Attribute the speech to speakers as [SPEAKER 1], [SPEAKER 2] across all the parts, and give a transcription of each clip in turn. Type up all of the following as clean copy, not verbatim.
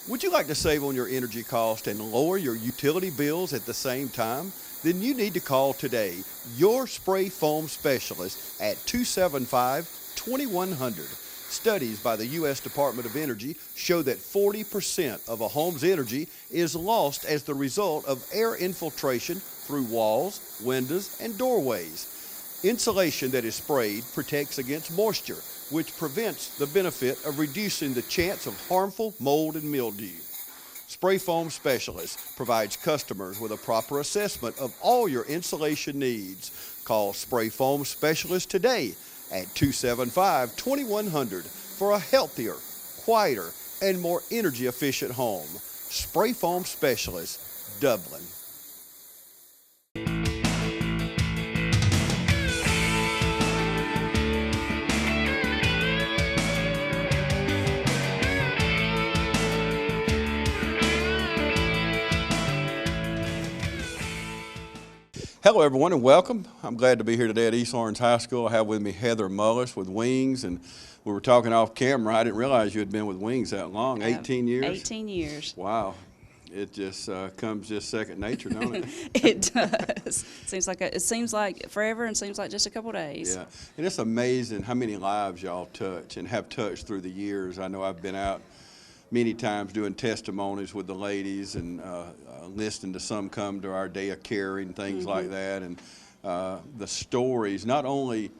[SPEAKER 1] Would you like to save on your energy cost and lower your utility bills at the same time? Then you need to call today your spray foam specialist at 275 2100. Studies by the U.S. Department of Energy show that 40% of a home's energy is lost as the result of air infiltration through walls, windows, and doorways. Insulation that is sprayed protects against moisture, which prevents the benefit of reducing the chance of harmful mold and mildew. Spray Foam Specialist provides customers with a proper assessment of all your insulation needs. Call Spray Foam Specialist today at 275 2100 for a healthier, quieter, and more energy efficient home. Spray Foam Specialist, Dublin. Hello, everyone, and welcome. I'm glad to be here today at East Laurens High School. I have with me Heather Mullis with Wings, and we were talking off camera. I didn't realize you had been with Wings that long, 18 years?
[SPEAKER 2] 18 years.
[SPEAKER 1] Wow. It just comes just second nature, don't it?
[SPEAKER 2] It does. It seems like forever and seems like just a couple days.
[SPEAKER 1] Yeah, and it's amazing how many lives y'all touch and have touched through the years. I know I've been out many times doing testimonies with the ladies and listening to some come to our day of caring, things like that. And the stories, not only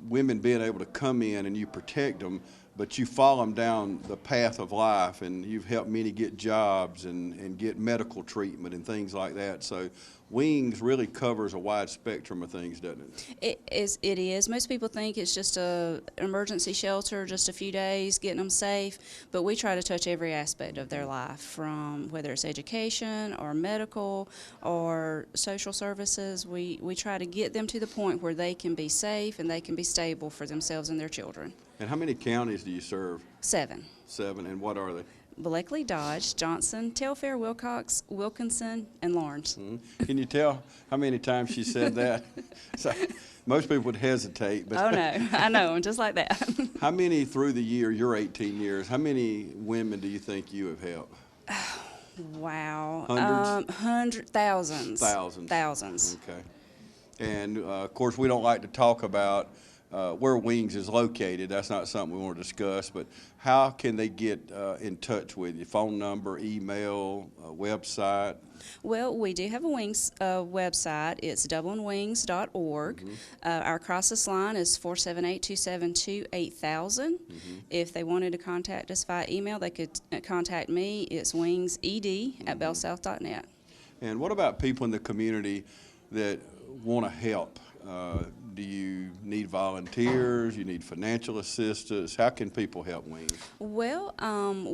[SPEAKER 1] women being able to come in and you protect them, but you follow them down the path of life, and you've helped many get jobs and get medical treatment and things like that. So Wings really covers a wide spectrum of things, doesn't it?
[SPEAKER 2] It is. Most people think it's just an emergency shelter, just a few days, getting them safe, but we try to touch every aspect of their life, from whether it's education or medical or social services. We try to get them to the point where they can be safe and they can be stable for themselves and their children.
[SPEAKER 1] And how many counties do you serve?
[SPEAKER 2] 7.
[SPEAKER 1] 7, and what are they?
[SPEAKER 2] Bleckley, Dodge, Johnson, Telfair, Wilcox, Wilkinson, and Lawrence.
[SPEAKER 1] Can you tell how many times she said that? So, most people would hesitate. But
[SPEAKER 2] Oh, no. I know. I'm just like that.
[SPEAKER 1] how many through the year, your 18 years, how many women do you think you have helped?
[SPEAKER 2] Wow.
[SPEAKER 1] Hundreds?
[SPEAKER 2] Thousands.
[SPEAKER 1] Thousands.
[SPEAKER 2] Thousands.
[SPEAKER 1] Okay. And, of course, we don't like to talk about where Wings is located. That's not something we want to discuss, but how can they get in touch with you? Phone number, email, website?
[SPEAKER 2] Well, we do have a Wings website. It's dublinwings.org. Our crisis line is 478-272-8000. If they wanted to contact us via email, they could contact me. It's wingsed@bellsouth.net.
[SPEAKER 1] And what about people in the community that want to help? Do you need volunteers? You need financial assistance? How can people help Wings?
[SPEAKER 2] Well,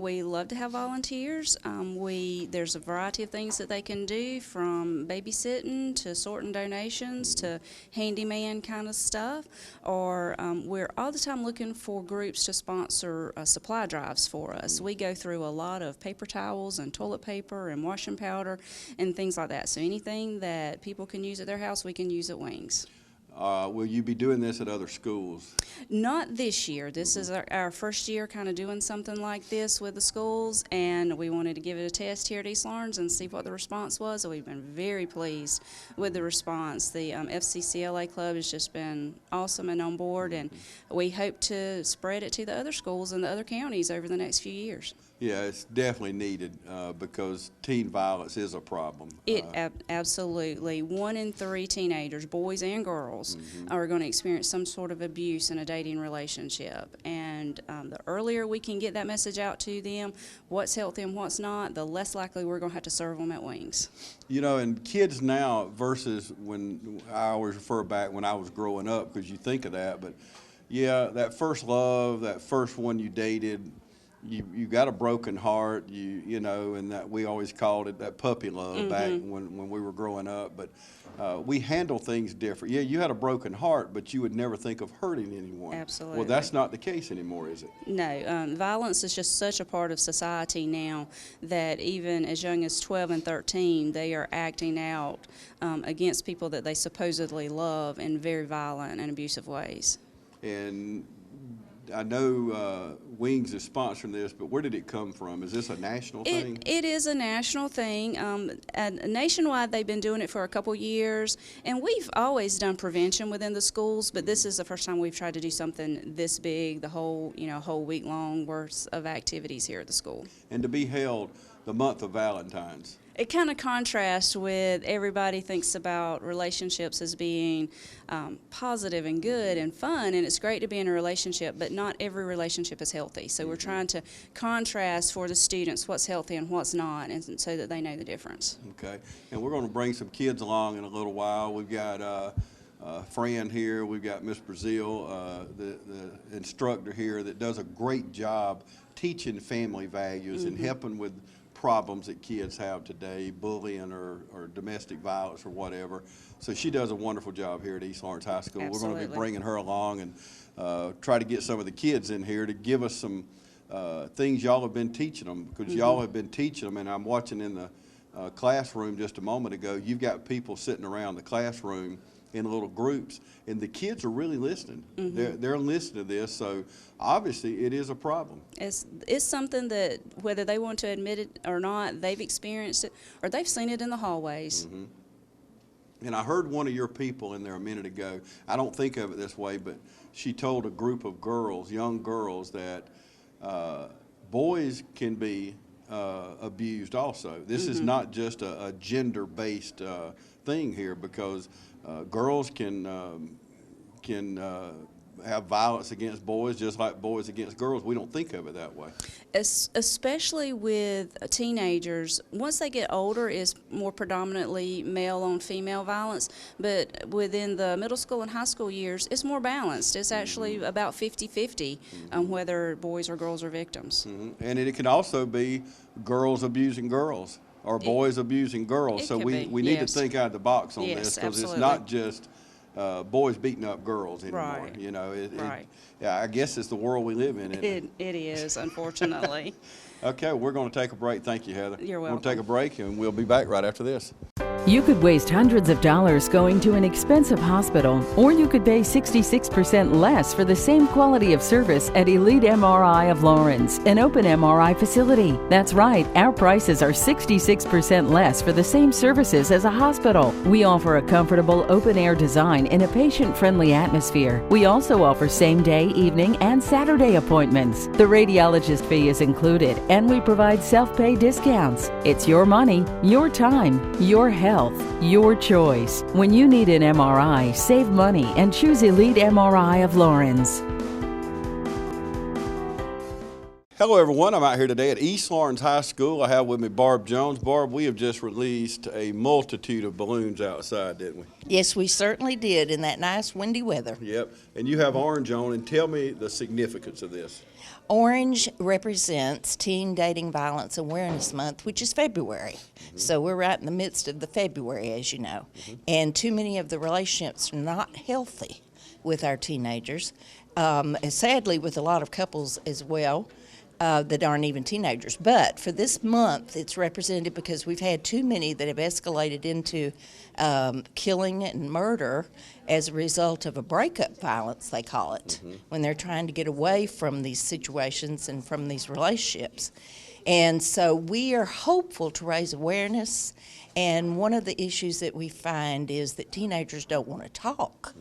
[SPEAKER 2] we love to have volunteers. There's a variety of things that they can do, from babysitting to sorting donations to handyman kind of stuff. Or we're all the time looking for groups to sponsor supply drives for us. We go through a lot of paper towels and toilet paper and washing powder and things like that. So anything that people can use at their house, we can use at Wings.
[SPEAKER 1] Will you be doing this at other schools?
[SPEAKER 2] Not this year. This is our first year kind of doing something like this with the schools, and we wanted to give it a test here at East Laurens and see what the response was. We've been very pleased with the response. The FCCLA Club has just been awesome and on board, and we hope to spread it to the other schools in the other counties over the next few years.
[SPEAKER 1] Yeah, it's definitely needed because teen violence is a problem.
[SPEAKER 2] Absolutely. 1 in 3 teenagers, boys and girls, are going to experience some sort of abuse in a dating relationship. And the earlier we can get that message out to them, what's healthy and what's not, the less likely we're going to have to serve them at Wings.
[SPEAKER 1] You know, and kids now versus when I always refer back when I was growing up, because you think of that, but yeah, that first love, that first one you dated, you got a broken heart, you know, and that we always called it that puppy love back when we were growing up. But we handle things different. Yeah, you had a broken heart, but you would never think of hurting anyone.
[SPEAKER 2] Absolutely.
[SPEAKER 1] Well, that's not the case anymore, is it?
[SPEAKER 2] No, violence is just such a part of society now that even as young as 12 and 13, they are acting out against people that they supposedly love in very violent and abusive ways.
[SPEAKER 1] And I know Wings is sponsoring this, but where did it come from? Is this a national thing?
[SPEAKER 2] It is a national thing. And nationwide, they've been doing it for a couple years, and we've always done prevention within the schools, but this is the first time we've tried to do something this big, the whole week long worth of activities here at the school.
[SPEAKER 1] And to be held the month of Valentine's.
[SPEAKER 2] It kind of contrasts with everybody thinks about relationships as being positive and good and fun, and it's great to be in a relationship, but not every relationship is healthy. So we're trying to contrast for the students what's healthy and what's not, and so that they know the difference.
[SPEAKER 1] Okay, and we're going to bring some kids along in a little while. We've got Fran here. We've got Miss Brazil, the instructor here that does a great job teaching family values and helping with problems that kids have today, bullying or domestic violence or whatever. So she does a wonderful job here at East Lawrence High School.
[SPEAKER 2] Absolutely.
[SPEAKER 1] We're going to be bringing her along and try to get some of the kids in here to give us some things y'all have been teaching them, because y'all have been teaching them, and I'm watching in the classroom just a moment ago, you've got people sitting around the classroom in little groups, and the kids are really listening. They're listening to this, so obviously it is a problem.
[SPEAKER 2] It's something that, whether they want to admit it or not, they've experienced it or they've seen it in the hallways.
[SPEAKER 1] And I heard one of your people in there a minute ago, I don't think of it this way, but she told a group of girls, young girls, that boys can be abused also. This is not just a gender-based thing here, because girls can have violence against boys just like boys against girls. We don't think of it that way.
[SPEAKER 2] Especially with teenagers, once they get older, it's more predominantly male on female violence, but within the middle school and high school years, it's more balanced. It's actually about 50-50 on whether boys or girls are victims.
[SPEAKER 1] And it can also be girls abusing girls or boys abusing girls. So we need to think out of the box on this, because it's not just boys beating up girls anymore.
[SPEAKER 2] Right.
[SPEAKER 1] You know,
[SPEAKER 2] Right.
[SPEAKER 1] yeah, I guess it's the world we live in, isn't it?
[SPEAKER 2] It is, unfortunately.
[SPEAKER 1] Okay, we're going to take a break. Thank you, Heather.
[SPEAKER 2] You're
[SPEAKER 1] We're
[SPEAKER 2] welcome.
[SPEAKER 1] going to take a break, and we'll be back right after this.
[SPEAKER 3] You could waste hundreds of dollars going to an expensive hospital, or you could pay 66% less for the same quality of service at Elite MRI of Lawrence, an open MRI facility. That's right, our prices are 66% less for the same services as a hospital. We offer a comfortable open-air design in a patient-friendly atmosphere. We also offer same-day, evening, and Saturday appointments. The radiologist fee is included, and we provide self-pay discounts. It's your money, your time, your health, your choice. When you need an MRI, save money and choose Elite MRI of Lawrence.
[SPEAKER 1] Hello, everyone. I'm out here today at East Lawrence High School. I have with me Barb Jones. Barb, we have just released a multitude of balloons outside, didn't we?
[SPEAKER 4] Yes, we certainly did in that nice windy weather.
[SPEAKER 1] Yep. And you have orange on, and tell me the significance of this.
[SPEAKER 4] Orange represents Teen Dating Violence Awareness Month, which is February. So we're right in the midst of the February, as you know. And too many of the relationships are not healthy with our teenagers. And sadly, with a lot of couples as well. That aren't even teenagers. But for this month, it's represented because we've had too many that have escalated into killing and murder as a result of a breakup violence, they call it, when they're trying to get away from these situations and from these relationships. And so we are hopeful to raise awareness. And one of the issues that we find is that teenagers don't want to talk.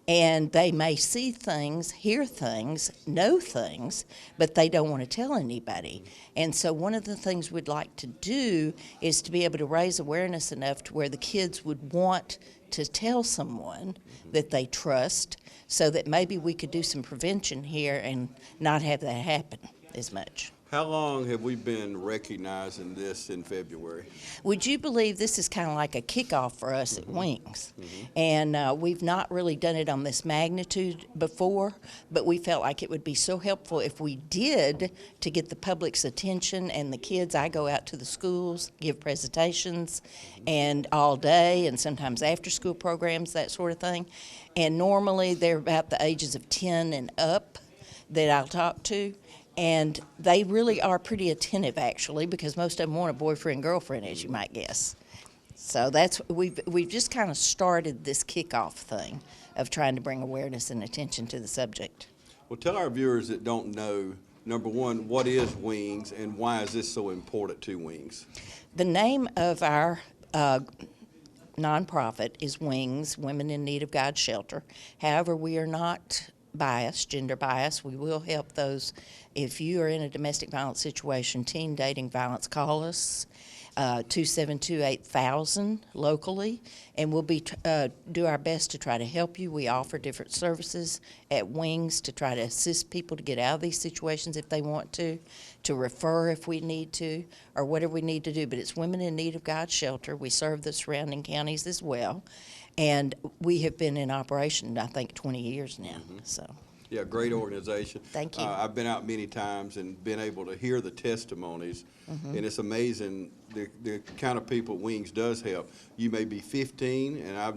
[SPEAKER 4] And they may see things, hear things, know things, but they don't want to tell anybody. And so one of the things we'd like to do is to be able to raise awareness enough to where the kids would want to tell someone that they trust, so that maybe we could do some prevention here and not have that happen as much.
[SPEAKER 1] How long have we been recognizing this in February?
[SPEAKER 4] Would you believe this is kind of like a kickoff for us at Wings? And we've not really done it on this magnitude before, but we felt like it would be so helpful if we did, to get the public's attention and the kids. I go out to the schools, give presentations, and all day, and sometimes after school programs, that sort of thing. And normally they're about the ages of 10 and up that I'll talk to. And they really are pretty attentive, actually, because most of them want a boyfriend, girlfriend, as you might guess. So that's we've just kind of started this kickoff thing of trying to bring awareness and attention to the subject.
[SPEAKER 1] Well, tell our viewers that don't know, number one, what is Wings and why is this so important to Wings?
[SPEAKER 4] The name of our nonprofit is Wings, Women in Need of God Shelter. However, we are not biased, gender biased. We will help those. If you are in a domestic violence situation, teen dating violence, call us 272-8000 locally, and we'll do our best to try to help you. We offer different services at Wings to try to assist people to get out of these situations if they want to refer if we need to, or whatever we need to do. But it's Women in Need of God Shelter. We serve the surrounding counties as well, and we have been in operation, I think, 20 years now. So.
[SPEAKER 1] Yeah, great organization.
[SPEAKER 4] Thank you.
[SPEAKER 1] I've been out many times and been able to hear the testimonies, and it's amazing the kind of people Wings does help. You may be 15, and I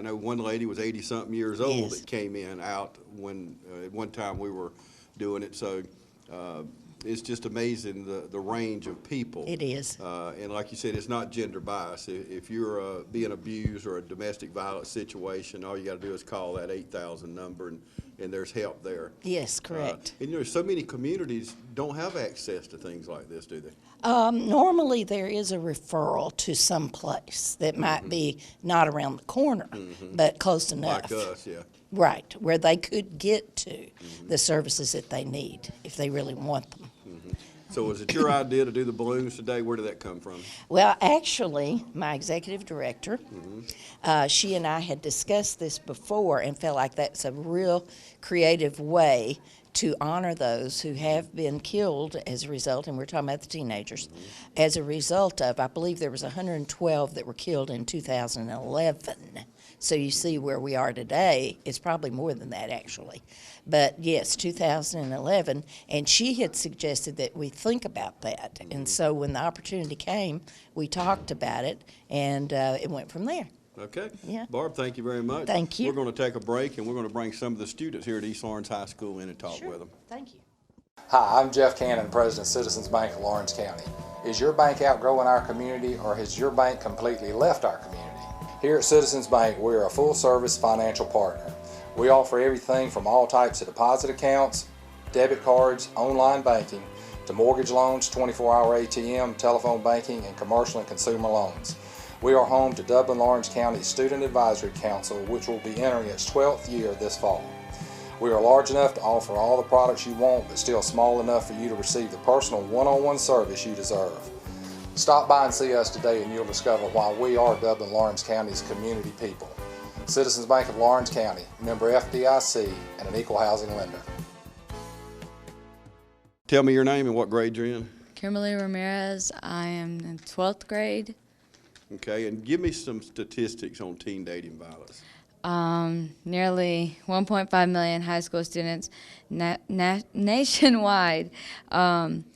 [SPEAKER 1] know one lady was 80-something years old
[SPEAKER 4] Yes.
[SPEAKER 1] that came in out when at one time we were doing it. So it's just amazing the range of people.
[SPEAKER 4] It is.
[SPEAKER 1] And like you said, it's not gender bias. If you're being abused or a domestic violence situation, all you got to do is call that 8000 number, and there's help there.
[SPEAKER 4] Yes, correct.
[SPEAKER 1] And so many communities don't have access to things like this, do they?
[SPEAKER 4] Normally, there is a referral to some place that might be not around the corner, but close enough.
[SPEAKER 1] Like us, yeah.
[SPEAKER 4] Right, where they could get to the services that they need if they really want them.
[SPEAKER 1] So was it your idea to do the balloons today? Where did that come from?
[SPEAKER 4] Well, actually, my executive director, she and I had discussed this before and felt like that's a real creative way to honor those who have been killed as a result, and we're talking about the teenagers, as a result of, I believe there was 112 that were killed in 2011. So you see where we are today. It's probably more than that, actually. But yes, 2011, and she had suggested that we think about that. And so when the opportunity came, we talked about it, and it went from there.
[SPEAKER 1] Okay.
[SPEAKER 4] Yeah.
[SPEAKER 1] Barb, thank you very much.
[SPEAKER 4] Thank you.
[SPEAKER 1] We're going to take a break, and we're going to bring some of the students here at East Lawrence High School in and talk with them.
[SPEAKER 4] Thank you.
[SPEAKER 5] Hi, I'm Jeff Cannon, President of Citizens Bank of Lawrence County. Is your bank outgrowing our community, or has your bank completely left our community? Here at Citizens Bank, we're a full-service financial partner. We offer everything from all types of deposit accounts, debit cards, online banking, to mortgage loans, 24-hour ATM, telephone banking, and commercial and consumer loans. We are home to Dublin-Lawrence County Student Advisory Council, which will be entering its 12th year this fall. We are large enough to offer all the products you want, but still small enough for you to receive the personal one-on-one service you deserve. Stop by and see us today and you'll discover why we are Dublin-Lawrence County's community people. Citizens Bank of Lawrence County, member FDIC, and an equal housing lender.
[SPEAKER 1] Tell me your name and what grade you're in.
[SPEAKER 6] Kimberly Ramirez. I am in 12th grade.
[SPEAKER 1] Okay, and give me some statistics on teen dating violence.
[SPEAKER 6] Nearly 1.5 million high school students nationwide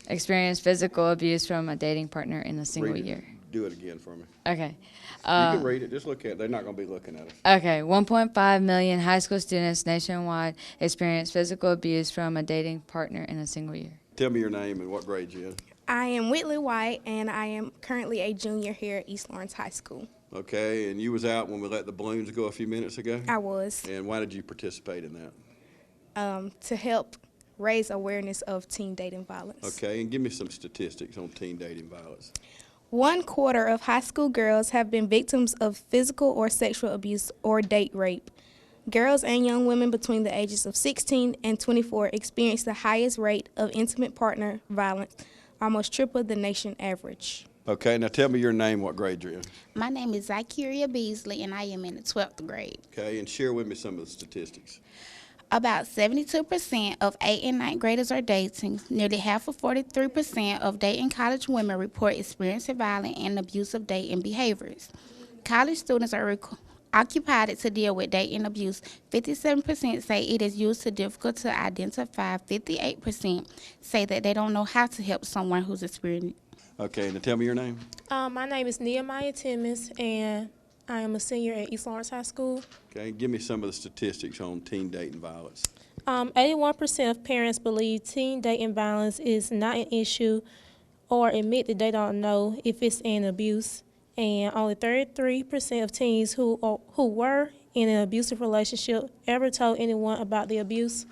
[SPEAKER 6] experience physical abuse from a dating partner in a single
[SPEAKER 1] Read it.
[SPEAKER 6] year.
[SPEAKER 1] Do it again for me.
[SPEAKER 6] Okay.
[SPEAKER 1] You can read it. Just look at it. They're not going to be looking at us.
[SPEAKER 6] Okay. 1.5 million high school students nationwide experience physical abuse from a dating partner in a single year.
[SPEAKER 1] Tell me your name and what grade you're in.
[SPEAKER 7] I am Whitley White, and I am currently a junior here at East Lawrence High School.
[SPEAKER 1] Okay, and you was out when we let the balloons go a few minutes ago?
[SPEAKER 7] I was,
[SPEAKER 1] And why did you participate in that?
[SPEAKER 7] to help raise awareness of teen dating violence.
[SPEAKER 1] Okay, and give me some statistics on teen dating violence.
[SPEAKER 7] 1/4 of high school girls have been victims of physical or sexual abuse or date rape. Girls and young women between the ages of 16 and 24 experience the highest rate of intimate partner violence, almost triple the nation average.
[SPEAKER 1] Okay, now tell me your name, what grade you're in.
[SPEAKER 8] My name is Zykeria Beasley, and I am in the 12th grade.
[SPEAKER 1] Okay, and share with me some of the statistics.
[SPEAKER 8] About 72% of 8th and 9th graders are dating. Nearly half of 43% of dating college women report experiencing violent and abusive dating behaviors. College students are occupied to deal with dating abuse. 57% say it is used to difficult to identify. 58% say that they don't know how to help someone who's experiencing.
[SPEAKER 1] Okay, now tell me your name.
[SPEAKER 9] My name is Nehemiah Timmons, and I am a senior at East Lawrence High School.
[SPEAKER 1] Okay, give me some of the statistics on teen dating violence.
[SPEAKER 9] 81% of parents believe teen dating violence is not an issue or admit that they don't know if it's an abuse. And only 33% of teens who were in an abusive relationship ever told anyone about the abuse.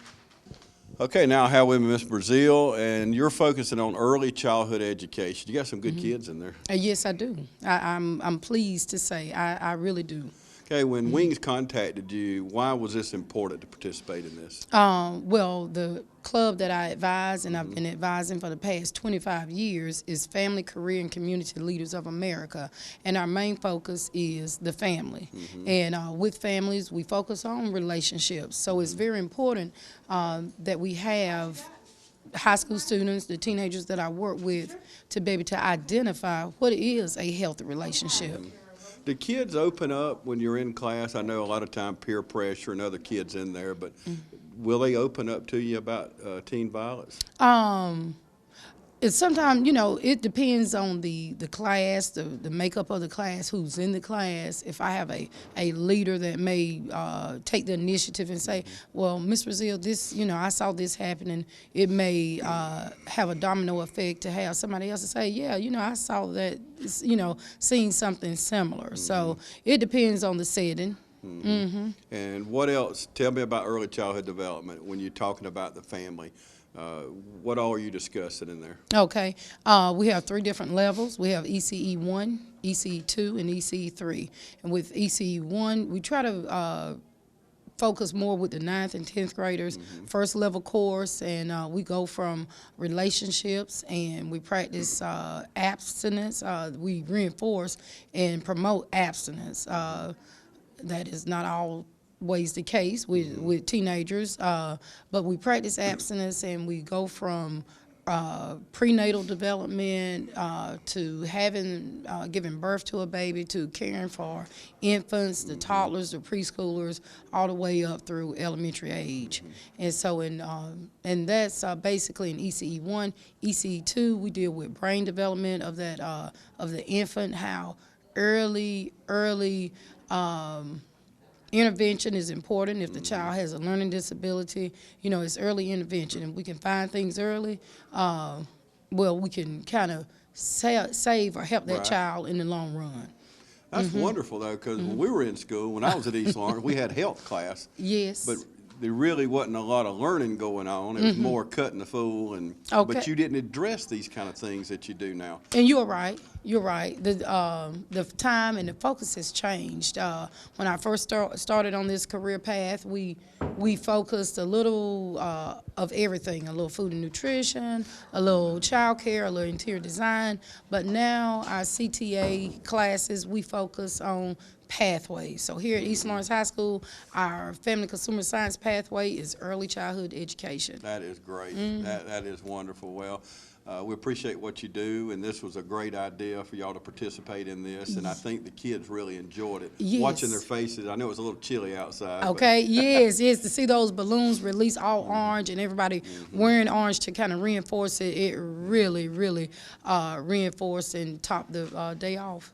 [SPEAKER 1] Okay, now I have with me Miss Brazil, and you're focusing on early childhood education. You got some good kids in there.
[SPEAKER 10] Yes, I do. I'm pleased to say I really do.
[SPEAKER 1] Okay, when Wings contacted you, why was this important to participate in this?
[SPEAKER 10] Well, the club that I advise and I've been advising for the past 25 years is Family, Career, and Community Leaders of America. And our main focus is the family. And with families, we focus on relationships. So it's very important that we have high school students, the teenagers that I work with, to be able to identify what is a healthy relationship.
[SPEAKER 1] Do kids open up when you're in class? I know a lot of time peer pressure and other kids in there, but will they open up to you about teen violence?
[SPEAKER 10] It's sometimes, you know, it depends on the class, the makeup of the class, who's in the class. If I have a leader that may take the initiative and say, well, Ms. Brazil, this, you know, I saw this happening, it may have a domino effect to have somebody else to say, yeah, you know, I saw that, you know, seeing something similar. So it depends on the setting.
[SPEAKER 1] And what else? Tell me about early childhood development when you're talking about the family. What all are you discussing in there?
[SPEAKER 10] Okay. We have 3 different levels. We have ECE 1, ECE 2, and ECE 3. And with ECE 1, we try to focus more with the 9th and 10th graders, first level course, and we go from relationships and we practice abstinence. We reinforce and promote abstinence. That is not always the case with teenagers, but we practice abstinence and we go from prenatal development to having giving birth to a baby, to caring for infants, the toddlers, the preschoolers, all the way up through elementary age. And so and that's basically in ECE 1. ECE 2, we deal with brain development of that of the infant, how early intervention is important. If the child has a learning disability, you know, it's early intervention. And we can find things early, well, we can kind of save or help that child in the long run.
[SPEAKER 1] That's wonderful, though, because when we were in school, when I was at East Lawrence, we had health class.
[SPEAKER 10] Yes.
[SPEAKER 1] But there really wasn't a lot of learning going on. It was more cutting the fool, and but you didn't address these kind of things that you do now.
[SPEAKER 10] And you're right. You're right. The time and the focus has changed. When I first started on this career path, we focused a little of everything, a little food and nutrition, a little child care, a little interior design. But now our CTA classes, we focus on pathways. So here at East Lawrence High School, our Family Consumer Science pathway is early childhood education.
[SPEAKER 1] That is great. That is wonderful. Well, we appreciate what you do, and this was a great idea for y'all to participate in this, and I think the kids really enjoyed it.
[SPEAKER 10] Yes.
[SPEAKER 1] Watching their faces, I know it was a little chilly outside.
[SPEAKER 10] Okay, yes, to see those balloons release all orange and everybody wearing orange to kind of reinforce it, it really, really reinforced and topped the day off.